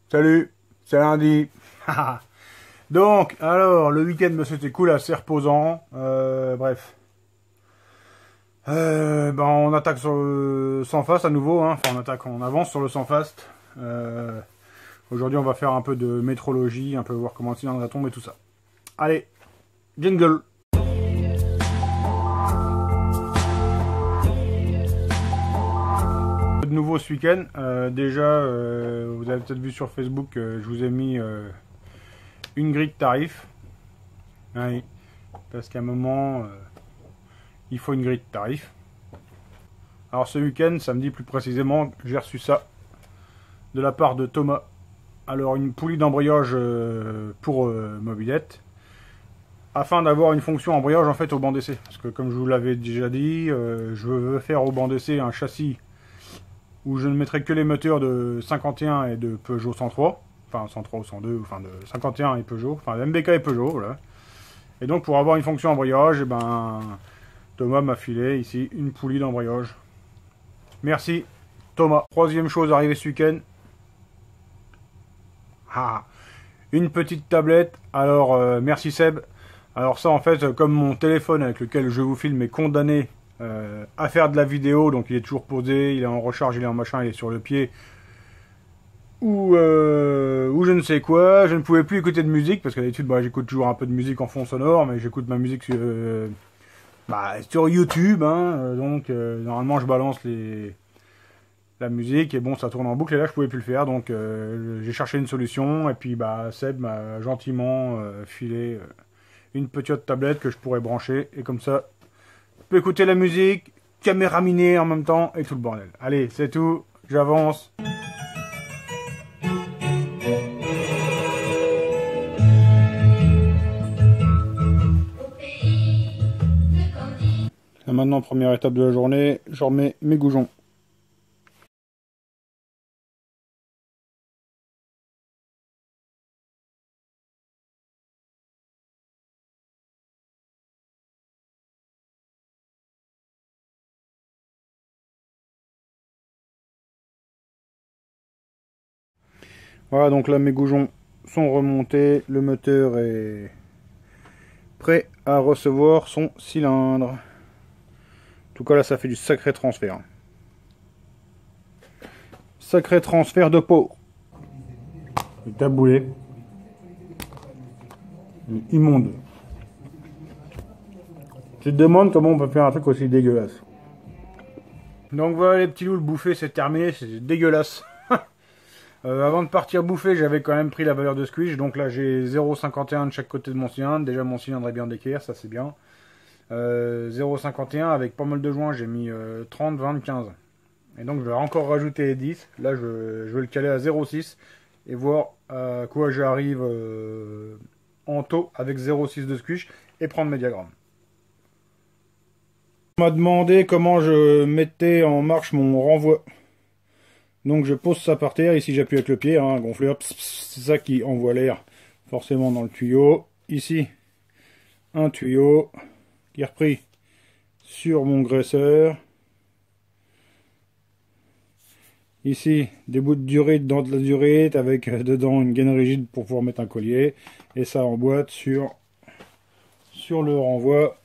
Salut, c'est lundi. Donc, alors, le week-end, c'était cool, assez reposant. Bref. On attaque sur le sans fast à nouveau. Hein. Enfin, on avance sur le sans fast. Aujourd'hui, on va faire un peu de métrologie, un peu voir comment le cylindre tombe et tout ça. Allez, jingle. De nouveau ce week-end. Déjà, vous avez peut-être vu sur Facebook, je vous ai mis une grille de tarifs. Oui, parce qu'à un moment, il faut une grille de tarifs. Alors ce week-end, samedi plus précisément, j'ai reçu ça de la part de Thomas. Alors une poulie d'embrayage pour mobilette, afin d'avoir une fonction embrayage en fait au banc d'essai. Parce que comme je vous l'avais déjà dit, je veux faire au banc d'essai un châssis où je ne mettrai que les moteurs de 51 et de Peugeot 103, enfin 103 ou 102, enfin de 51 et Peugeot, enfin de MBK et Peugeot, voilà. Et donc pour avoir une fonction embrayage, Thomas m'a filé ici une poulie d'embrayage. Merci Thomas. Troisième chose arrivée ce week-end. Une petite tablette. Alors merci Seb. Alors ça en fait, comme mon téléphone avec lequel je vous filme est condamné à faire de la vidéo, donc il est toujours posé, il est en recharge, il est en machin, il est sur le pied, ou je ne sais quoi, je ne pouvais plus écouter de musique, parce qu'à d'habitude j'écoute toujours un peu de musique en fond sonore, mais j'écoute ma musique sur YouTube, hein, donc normalement je balance la musique, et bon ça tourne en boucle, et là je pouvais plus le faire, donc j'ai cherché une solution, et puis Seb m'a gentiment filé une petite tablette que je pourrais brancher, et comme ça je peux écouter la musique, caméra minée en même temps, et tout le bordel. Allez, c'est tout, j'avance. Et maintenant, première étape de la journée, je remets mes goujons. Voilà, donc là mes goujons sont remontés, le moteur est prêt à recevoir son cylindre. En tout cas là ça fait du sacré transfert. Sacré transfert de peau. Le taboulé. Immonde. Tu te demandes comment on peut faire un truc aussi dégueulasse. Donc voilà les petits loups, le bouffer c'est terminé, c'est dégueulasse. Avant de partir bouffer, j'avais quand même pris la valeur de squish. Donc là, j'ai 0,51 de chaque côté de mon cylindre. Déjà, mon cylindre est bien d'équerre, ça c'est bien. 0,51 avec pas mal de joints, j'ai mis 30, 20, 15. Et donc, je vais encore rajouter 10. Là, je vais le caler à 0,6 et voir à quoi j'arrive en taux avec 0,6 de squish et prendre mes diagrammes. On m'a demandé comment je mettais en marche mon renvoi. Donc je pose ça par terre, ici j'appuie avec le pied, hein, gonfleur, c'est ça qui envoie l'air forcément dans le tuyau. Ici, un tuyau qui est repris sur mon graisseur. Ici, des bouts de durite dans de la durite avec dedans une gaine rigide pour pouvoir mettre un collier. Et ça emboîte sur le renvoi.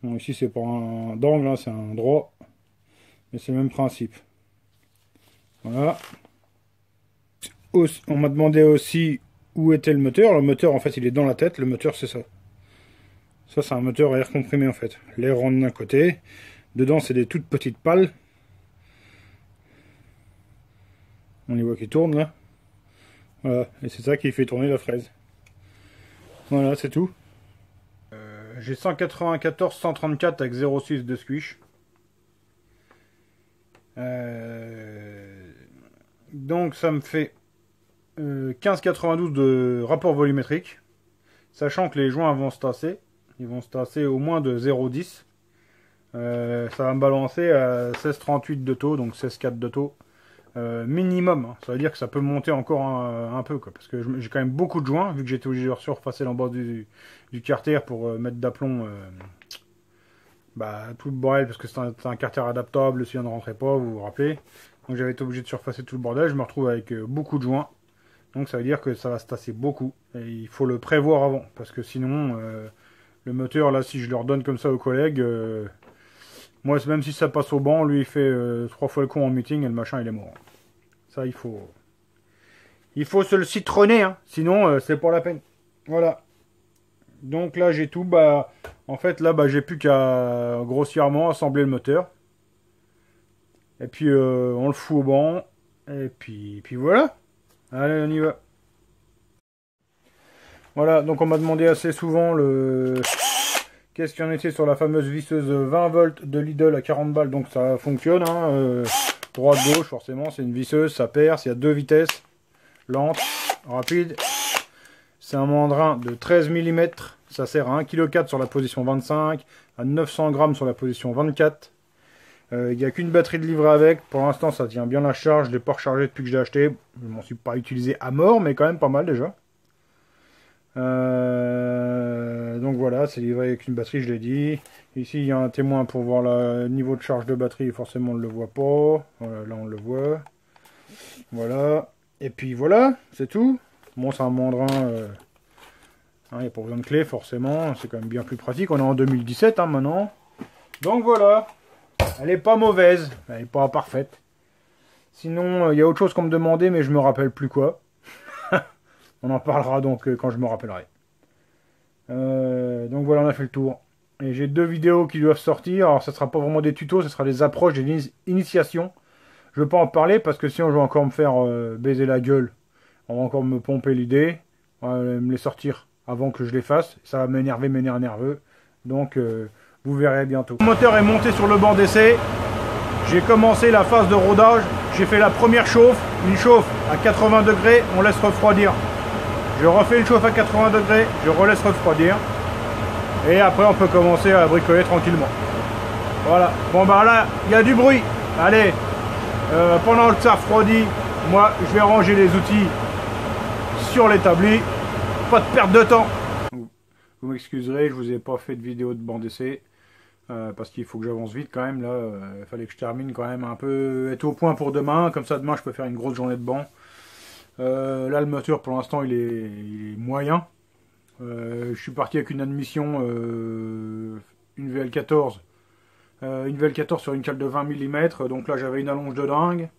Bon, ici c'est pas un d'angle, hein, c'est un droit, mais c'est le même principe. Voilà. On m'a demandé aussi où était le moteur. Le moteur, en fait, il est dans la tête. Le moteur, c'est ça. Ça, c'est un moteur à air comprimé, en fait. L'air rentre d'un côté. Dedans, c'est des toutes petites pales. On y voit qui tourne, là. Voilà. Et c'est ça qui fait tourner la fraise. Voilà, c'est tout. J'ai 194-134 avec 0,6 de squish. Donc ça me fait 15,92 de rapport volumétrique, sachant que les joints vont se tasser, ils vont se tasser au moins de 0,10. Ça va me balancer à 16,38 de taux, donc 16,4 de taux minimum, hein. Ça veut dire que ça peut monter encore un peu, quoi, parce que j'ai quand même beaucoup de joints, vu que j'étais obligé de surfacer l'embase du carter pour mettre d'aplomb tout le bordel, parce que c'est un carter adaptable, le cylindre ne rentrait pas, vous vous rappelez. Donc j'avais été obligé de surfacer tout le bordel, je me retrouve avec beaucoup de joints. Donc ça veut dire que ça va se tasser beaucoup. Et il faut le prévoir avant. Parce que sinon, le moteur, là, si je le redonne comme ça aux collègues, moi, même si ça passe au banc, lui, il fait 3 fois le con en meeting et le machin, il est mort. Ça, il faut se le citronner, hein. Sinon, c'est pas la peine. Voilà. Donc là, j'ai tout. Bah, en fait, là, bah, j'ai plus qu'à grossièrement assembler le moteur. Et puis, on le fout au banc. Et puis voilà. Allez, on y va. Voilà, donc on m'a demandé assez souvent qu'est-ce qu'il y en était sur la fameuse visseuse 20 volts de Lidl à 40 balles. Donc ça fonctionne, hein. Droite-gauche, forcément, c'est une visseuse, ça perce. Il y a 2 vitesses. Lente, rapide. C'est un mandrin de 13 mm. Ça sert à 1,4 kg sur la position 25, à 900 g sur la position 24. Il n'y a qu'une batterie de livret avec. Pour l'instant, ça tient bien la charge. Je ne l'ai pas rechargé depuis que je l'ai acheté. Je ne m'en suis pas utilisé à mort, mais quand même pas mal déjà. Donc voilà, c'est livré avec une batterie, je l'ai dit. Ici, il y a un témoin pour voir le niveau de charge de batterie. Forcément, on ne le voit pas. Voilà, là, on le voit. Voilà. Et puis voilà, c'est tout. Bon, c'est un mandrin. Il n'y a pas besoin de clé, forcément. C'est quand même bien plus pratique. On est en 2017, hein, maintenant. Donc voilà. Elle n'est pas mauvaise. Elle n'est pas parfaite. Sinon, il y a autre chose qu'on me demandait, mais je me rappelle plus quoi. On en parlera donc quand je me rappellerai. Donc voilà, on a fait le tour. Et j'ai 2 vidéos qui doivent sortir. Alors, ça sera pas vraiment des tutos, ça sera des approches, des initiations. Je ne veux pas en parler parce que sinon, je vais encore me faire baiser la gueule. On va encore me pomper l'idée. On va me les sortir avant que je les fasse. Ça va m'énerver, nerveux. Donc, vous verrez bientôt. Le moteur est monté sur le banc d'essai. J'ai commencé la phase de rodage. J'ai fait la première chauffe. Une chauffe à 80 degrés. On laisse refroidir. Je refais une chauffe à 80 degrés. Je relaisse refroidir. Et après, on peut commencer à bricoler tranquillement. Voilà. Bon, bah là, il y a du bruit. Allez. Pendant que ça refroidit, moi, je vais ranger les outils sur l'établi. Pas de perte de temps. Vous m'excuserez, je vous ai pas fait de vidéo de banc d'essai. Parce qu'il faut que j'avance vite quand même. Là, il fallait que je termine quand même un peu, être au point pour demain. Comme ça, demain, je peux faire une grosse journée de banc. Là, le moteur, pour l'instant, il est moyen. Je suis parti avec une admission, une VL14. Une VL14 sur une cale de 20 mm. Donc là, j'avais une allonge de dingue.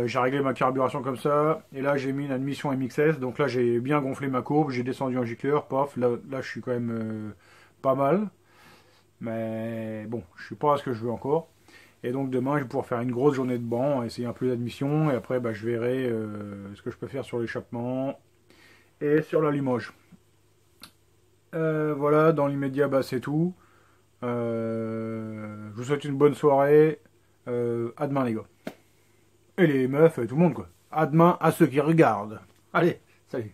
J'ai réglé ma carburation comme ça. Et là, j'ai mis une admission MXS. Donc là, j'ai bien gonflé ma courbe. J'ai descendu un gicleur. Paf. Là, je suis quand même pas mal. Mais bon, je suis pas à ce que je veux encore. Et donc demain, je vais pouvoir faire une grosse journée de banc, essayer un peu d'admission. Et après, bah, je verrai ce que je peux faire sur l'échappement et sur la limoge. Voilà, dans l'immédiat, bah, c'est tout. Je vous souhaite une bonne soirée. À demain, les gars. Et les meufs, tout le monde, quoi. À demain à ceux qui regardent. Allez, salut.